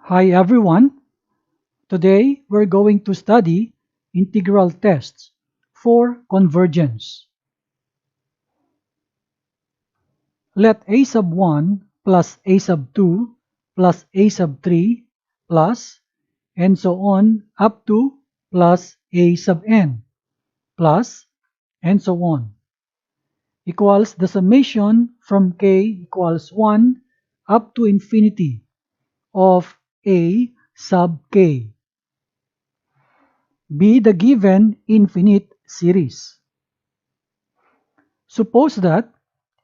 Hi everyone. Today we're going to study integral tests for convergence. Let a sub 1 plus a sub 2 plus a sub 3 plus and so on up to plus a sub n plus and so on equals the summation from k equals 1 up to infinity of a sub k. Be the given infinite series. Suppose that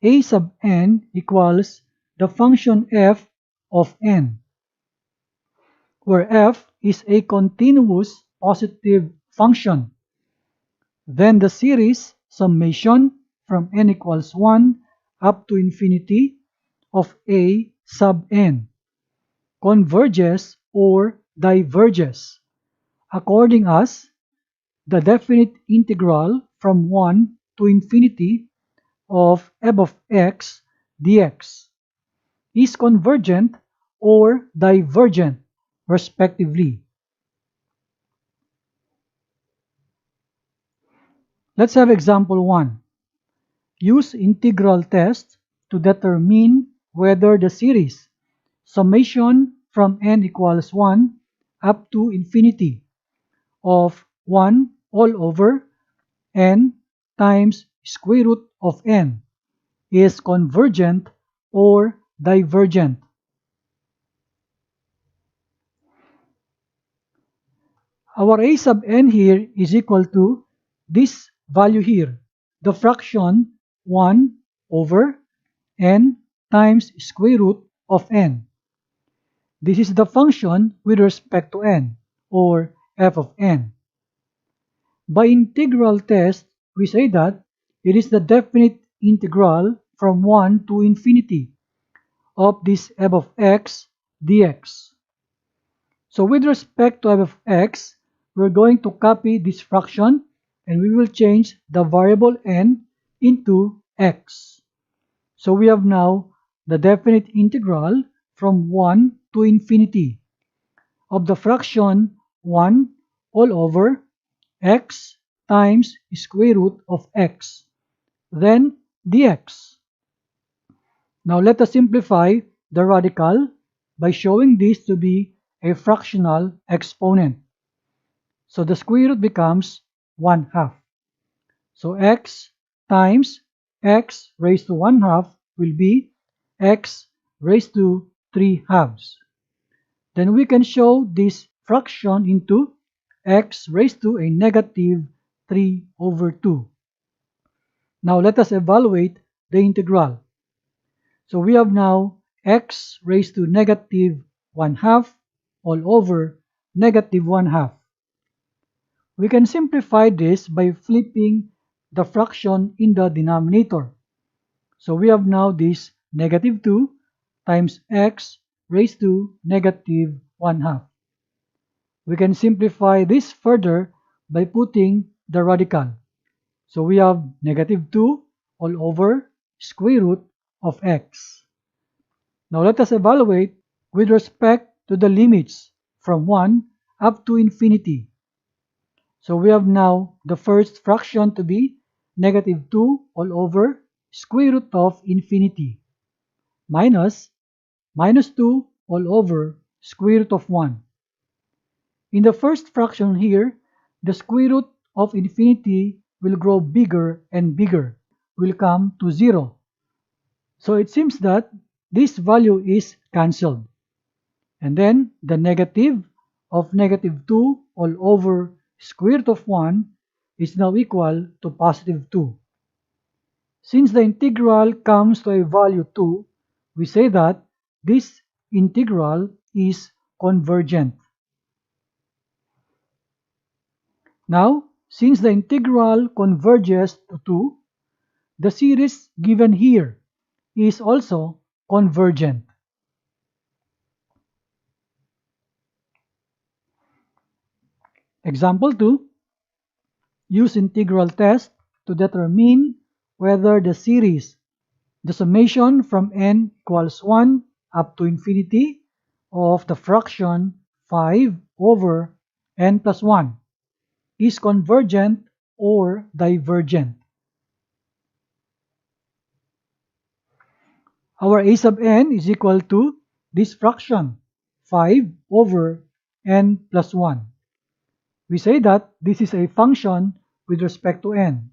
a sub n equals the function f of n, where f is a continuous positive function. Then the series summation from n equals 1 up to infinity of a sub n converges or diverges according as the definite integral from 1 to infinity of f of x dx is convergent or divergent respectively. Let's have example 1. Use integral test to determine whether the series summation from n equals 1 up to infinity of 1 all over n times square root of n is convergent or divergent. Our a sub n here is equal to this value here, the fraction 1 over n times square root of n. This is the function with respect to n, or f of n. By integral test, we say that it is the definite integral from 1 to infinity of this f of x dx. So with respect to f of x, we're going to copy this fraction and we will change the variable n into x. So we have now the definite integral from 1 to infinity of the fraction 1 all over x times square root of x, then dx. Now let us simplify the radical by showing this to be a fractional exponent. So the square root becomes 1/2. So x times x raised to 1/2 will be x raised to 3/2. Then we can show this fraction into x raised to a negative 3 over 2. Now let us evaluate the integral. So we have now x raised to negative 1/2 all over negative 1/2. We can simplify this by flipping the fraction in the denominator. So we have now this negative 2 times x raised to negative 1/2. We can simplify this further by putting the radical. So we have negative 2 all over square root of x. Now let us evaluate with respect to the limits from 1 up to infinity. So we have now the first fraction to be negative 2 all over square root of infinity minus minus 2 all over square root of 1. In the first fraction here, the square root of infinity will grow bigger and bigger, will come to 0. So it seems that this value is cancelled. And then the negative of negative 2 all over square root of 1 is now equal to positive 2. Since the integral comes to a value 2, we say that this integral is convergent. Now, since the integral converges to 2, the series given here is also convergent. Example 2. Use integral test to determine whether the series, the summation from n equals 1 up to infinity of the fraction 5 over n plus 1 is convergent or divergent. Our a sub n is equal to this fraction 5 over n plus 1. We say that this is a function with respect to n.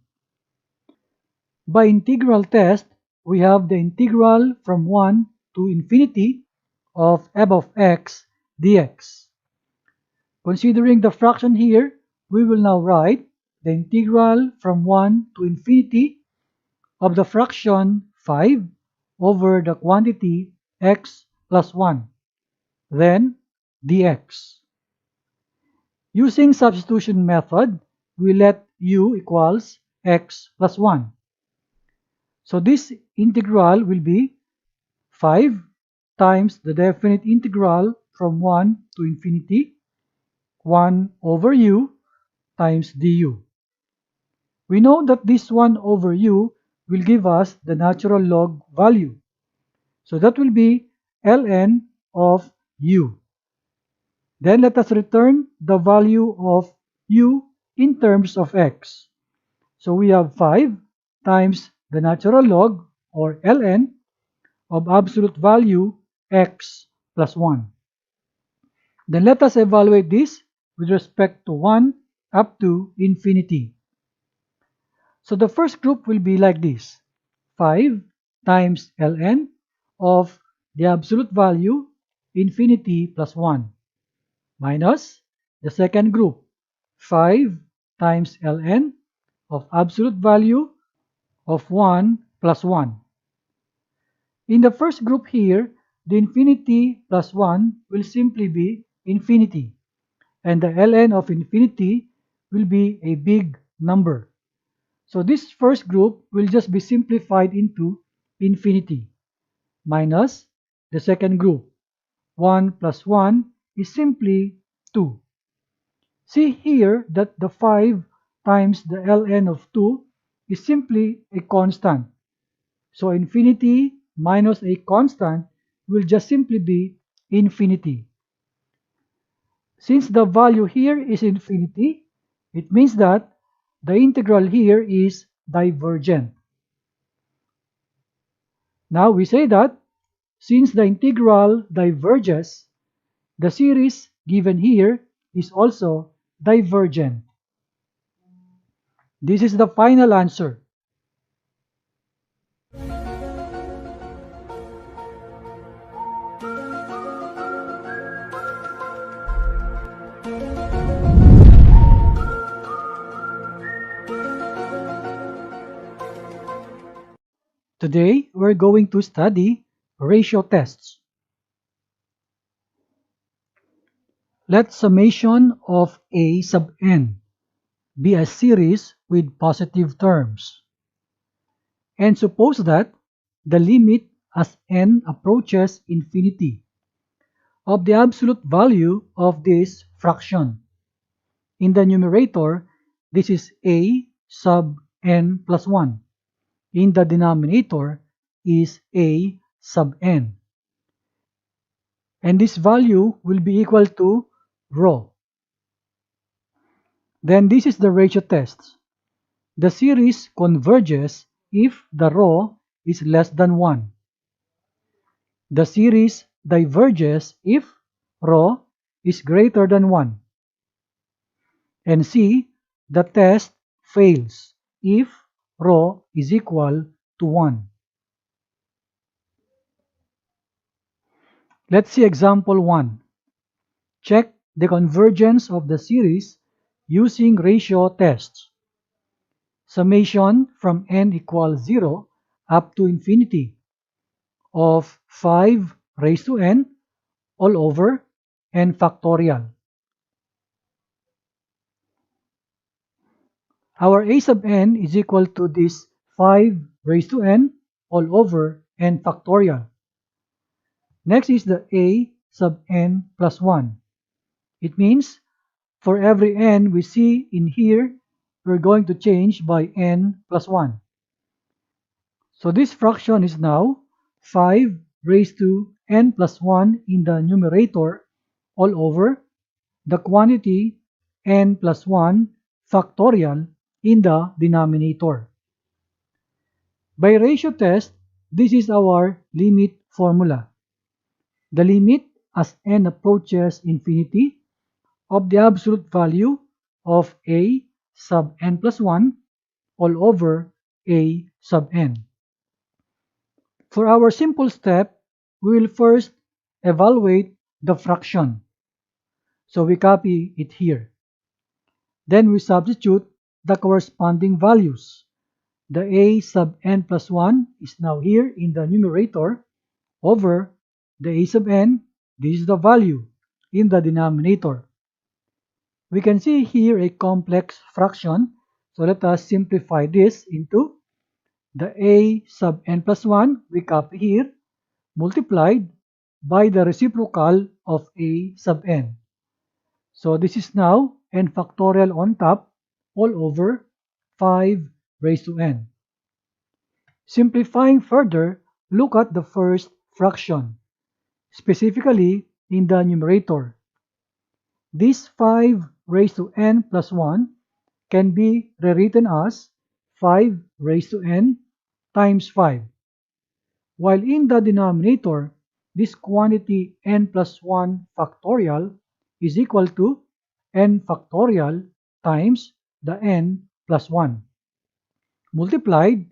By integral test, we have the integral from 1 to infinity of f of x dx. Considering the fraction here, we will now write the integral from 1 to infinity of the fraction 5 over the quantity x plus 1, then dx. Using substitution method, we let u equals x plus 1. So this integral will be 5 times the definite integral from 1 to infinity, 1 over u times du. We know that this 1 over u will give us the natural log value. So that will be ln of u. Then let us return the value of u in terms of x. So we have 5 times the natural log or ln of absolute value x plus 1. Then let us evaluate this with respect to 1 up to infinity. So the first group will be like this: 5 times ln of the absolute value infinity plus 1 minus the second group 5 times ln of absolute value of 1 plus 1. In the first group here, the infinity plus 1 will simply be infinity, and the ln of infinity will be a big number. So this first group will just be simplified into infinity minus the second group. 1 plus 1 is simply 2. See here that the 5 times the ln of 2 is simply a constant. So infinity minus a constant will just simply be infinity. Since the value here is infinity, it means that the integral here is divergent. Now we say that since the integral diverges, the series given here is also divergent. This is the final answer. Today, we're going to study ratio tests. Let summation of a sub n be a series with positive terms. And suppose that the limit as n approaches infinity of the absolute value of this fraction. In the numerator, this is a sub n plus 1. In the denominator is a sub n. And this value will be equal to rho. Then this is the ratio test. The series converges if the rho is less than 1. The series diverges if rho is greater than 1. And C, the test fails if rho is equal to 1. Let's see example 1. Check the convergence of the series using ratio tests. Summation from n equals 0 up to infinity of 5 raised to n all over n factorial. Our a sub n is equal to this 5 raised to n all over n factorial. Next is the a sub n plus 1. It means for every n we see in here, we're going to change by n plus 1. So this fraction is now 5 raised to n plus 1 in the numerator all over the quantity n plus 1 factorial in the denominator. By ratio test, this is our limit formula. The limit as n approaches infinity of the absolute value of a sub n plus 1 all over a sub n. For our simple step, we will first evaluate the fraction. So we copy it here. Then we substitute the corresponding values. The a sub n plus 1 is now here in the numerator over the a sub n. This is the value in the denominator. We can see here a complex fraction. So let us simplify this into the a sub n plus 1 we copy here multiplied by the reciprocal of a sub n. So this is now n factorial on top all over 5 raised to n. Simplifying further, look at the first fraction, specifically in the numerator. This 5 raised to n plus 1 can be rewritten as 5 raised to n times 5. While in the denominator, this quantity n plus 1 factorial is equal to n factorial times the n plus 1 multiplied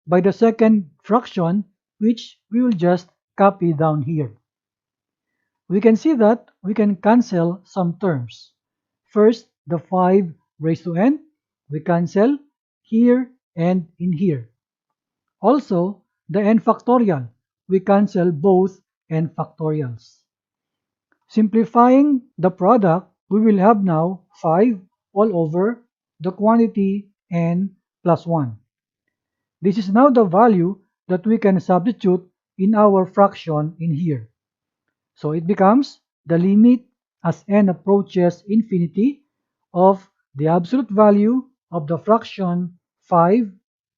by the second fraction, which we will just copy down here. We can see that we can cancel some terms. First, the 5 raised to n, we cancel here and in here. Also, the n factorial, we cancel both n factorials. Simplifying the product, we will have now 5 all over the quantity n plus 1. This is now the value that we can substitute in our fraction in here. So it becomes the limit as n approaches infinity of the absolute value of the fraction 5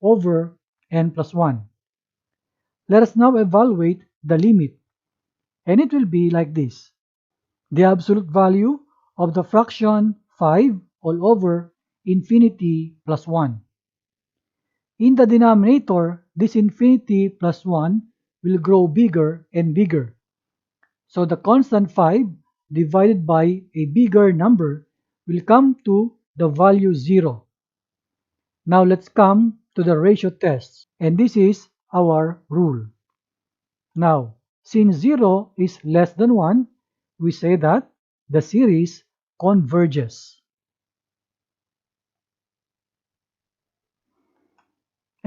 over n plus 1. Let us now evaluate the limit, and it will be like this. The absolute value of the fraction 5 all over infinity plus 1. In the denominator, this infinity plus 1 will grow bigger and bigger. So the constant 5 divided by a bigger number will come to the value 0. Now let's come to the ratio tests, and this is our rule. Now, since 0 is less than 1, we say that the series converges.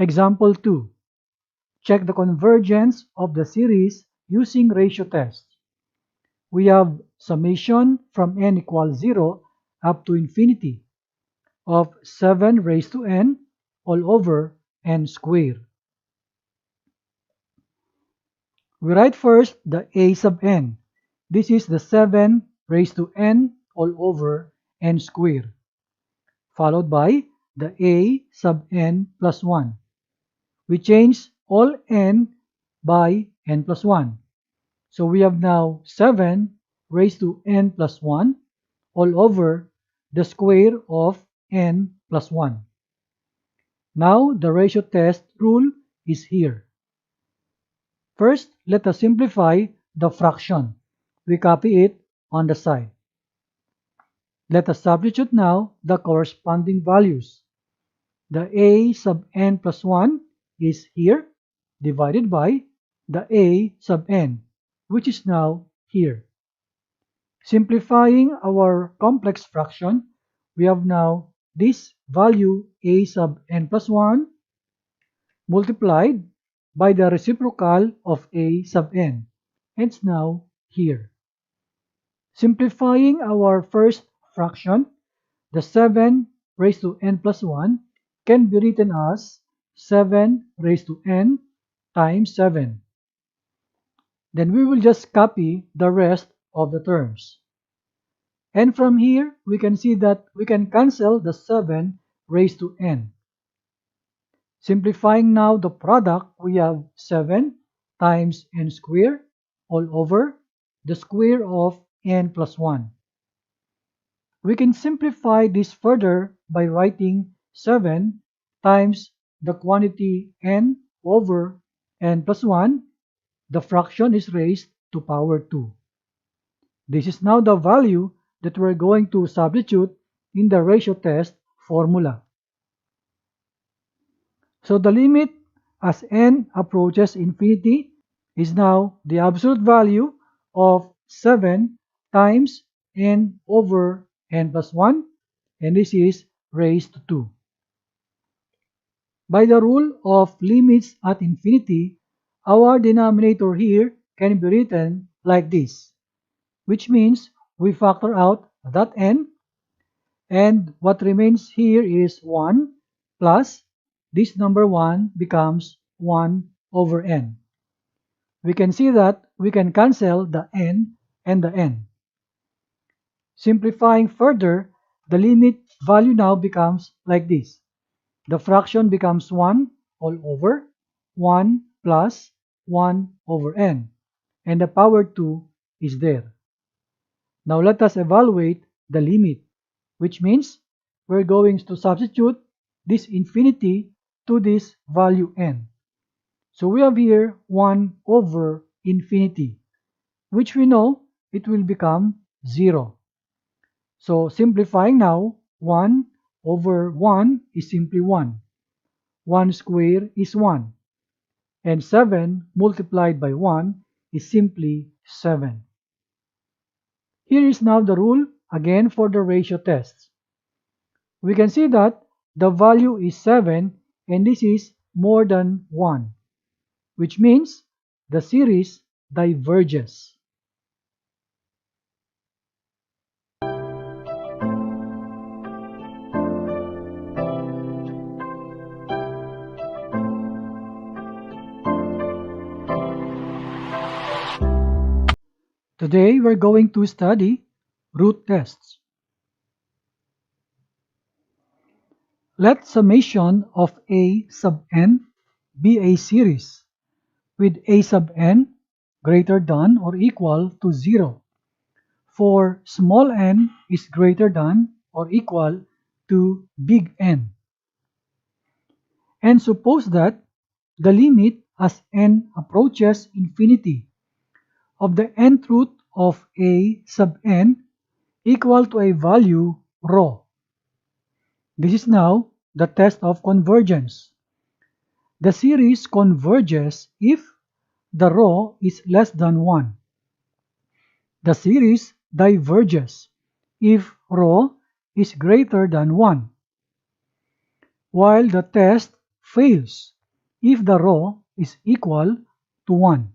Example 2. Check the convergence of the series using ratio test. We have summation from n equals 0 up to infinity of 7 raised to n all over n squared. We write first the a sub n. This is the 7 raised to n all over n squared, followed by the a sub n plus 1. We change all n by n plus 1. So we have now 7 raised to n plus 1 all over the square of n plus 1. Now the ratio test rule is here. First, let us simplify the fraction. We copy it on the side. Let us substitute now the corresponding values. The a sub n plus 1 is here divided by the a sub n, which is now here. Simplifying our complex fraction, we have now this value a sub n plus 1 multiplied by the reciprocal of a sub n. It's now here. Simplifying our first fraction, the 7 raised to n plus 1 can be written as 7 raised to n times 7. Then we will just copy the rest of the terms. And from here, we can see that we can cancel the 7 raised to n. Simplifying now the product, we have 7 times n square all over the square of n plus 1. We can simplify this further by writing 7 times the quantity n over n plus 1. The fraction is raised to power 2. This is now the value that we're going to substitute in the ratio test formula. So the limit as n approaches infinity is now the absolute value of 7 times n over n plus 1, and this is raised to 2. By the rule of limits at infinity, our denominator here can be written like this, which means we factor out that n, and what remains here is 1 plus this number 1 becomes 1 over n. We can see that we can cancel the n and the n. Simplifying further, the limit value now becomes like this. The fraction becomes 1 all over 1 plus 1 over n, and the power 2 is there. Now let us evaluate the limit, which means we're going to substitute this infinity to this value n. So we have here 1 over infinity, which we know it will become 0. So simplifying now, 1 over 1 is simply 1. 1 square is 1. And 7 multiplied by 1 is simply 7. Here is now the rule again for the ratio tests. We can see that the value is 7 and this is more than 1, which means the series diverges. Today we're going to study root tests. Let summation of a sub n be a series with a sub n greater than or equal to 0 for small n is greater than or equal to big N. And suppose that the limit as n approaches infinity of the nth root of a sub n equal to a value rho. This is now the test of convergence. The series converges if the rho is less than 1. The series diverges if rho is greater than 1, while the test fails if the rho is equal to 1.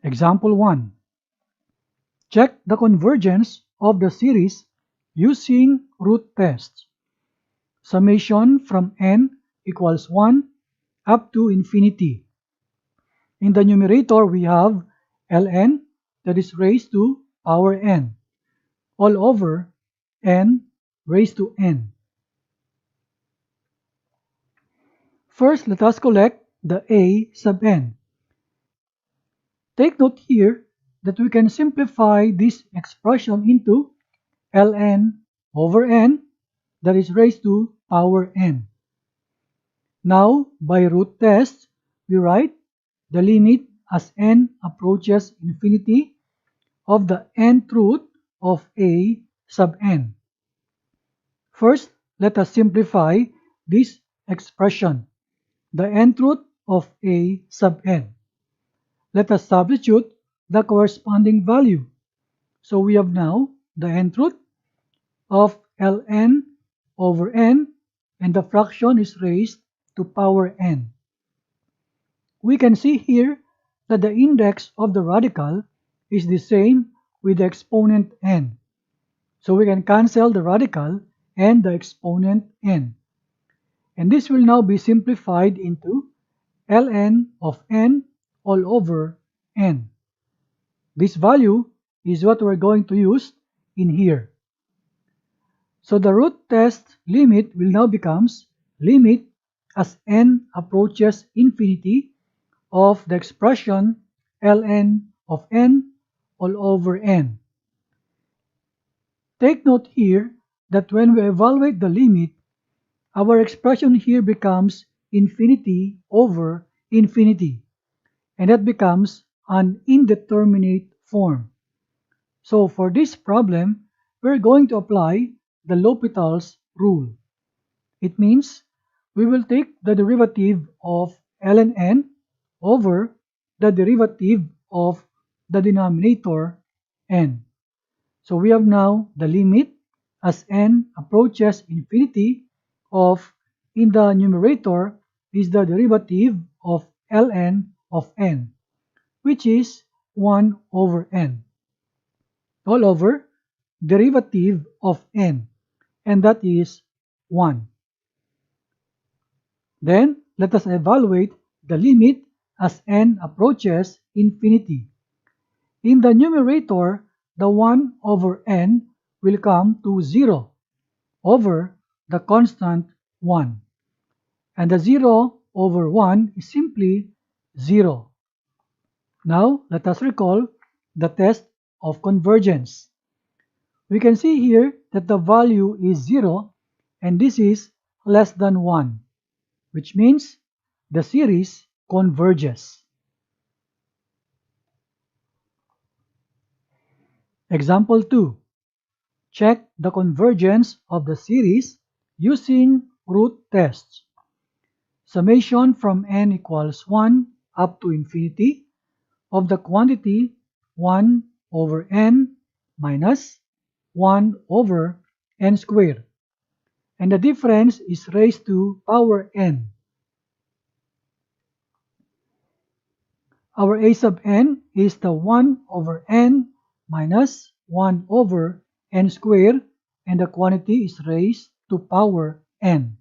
Example 1. Check the convergence of the series using root tests. Summation from n equals 1 up to infinity. In the numerator, we have ln, that is raised to power n, all over n raised to n. First, let us collect the a sub n. Take note here that we can simplify this expression into ln over n, that is raised to power n. Now, by root test, we write the limit as n approaches infinity of the nth root of a sub n. First, let us simplify this expression, the nth root of a sub n. Let us substitute the corresponding value. So we have now the nth root of ln over n, and the fraction is raised to power n. We can see here that the index of the radical is the same with the exponent n. So we can cancel the radical and the exponent n. And this will now be simplified into ln of n all over n. This value is what we're going to use in here. So the root test limit will now becomes limit as n approaches infinity of the expression ln of n all over n. Take note here that when we evaluate the limit, our expression here becomes infinity over infinity, and that becomes an indeterminate form. So for this problem, we're going to apply the L'Hopital's rule. It means we will take the derivative of ln n over the derivative of the denominator n. So we have now the limit as n approaches infinity of, in the numerator, is the derivative of ln of n, which is 1 over n, all over derivative of n, and that is 1. Then let us evaluate the limit as n approaches infinity. In the numerator, the 1 over n will come to 0 over the constant 1, and the 0 over 1 is simply 0. Now let us recall the test of convergence. We can see here that the value is 0 and this is less than 1, which means the series converges. Example 2. Check the convergence of the series using root tests. Summation from n equals 1 up to infinity of the quantity 1 over n minus 1 over n squared, and the difference is raised to power n. Our a sub n is the 1 over n minus 1 over n squared, and the quantity is raised to power n.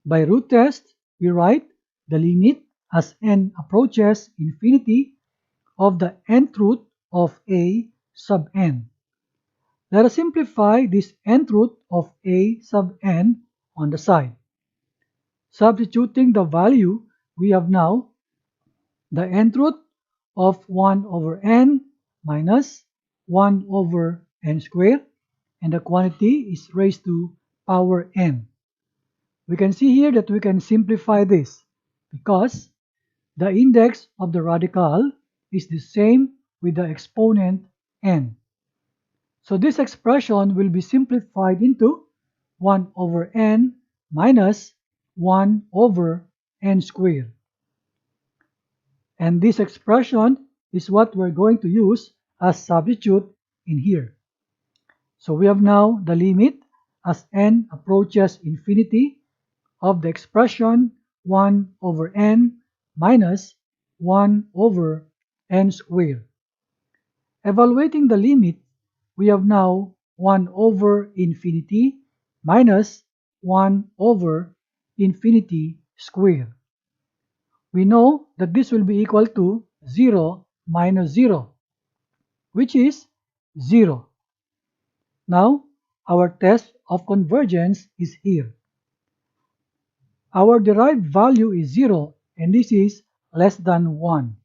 By root test, we write the limit as n approaches infinity of the nth root of a sub n. Let us simplify this nth root of a sub n on the side. Substituting the value, we have now the nth root of 1 over n minus 1 over n squared, and the quantity is raised to power n. We can see here that we can simplify this because the index of the radical is the same with the exponent n. So this expression will be simplified into 1 over n minus 1 over n squared. And this expression is what we're going to use as substitute in here. So we have now the limit as n approaches infinity of the expression 1 over n minus 1 over n squared. Evaluating the limit, we have now 1 over infinity minus 1 over infinity squared. We know that this will be equal to 0 minus 0, which is 0. Now, our test of convergence is here. Our derived value is 0 and this is less than 1,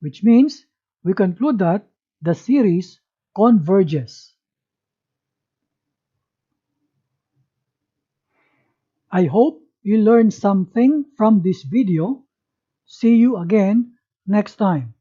which means we conclude that the series converges. I hope you learned something from this video. See you again next time.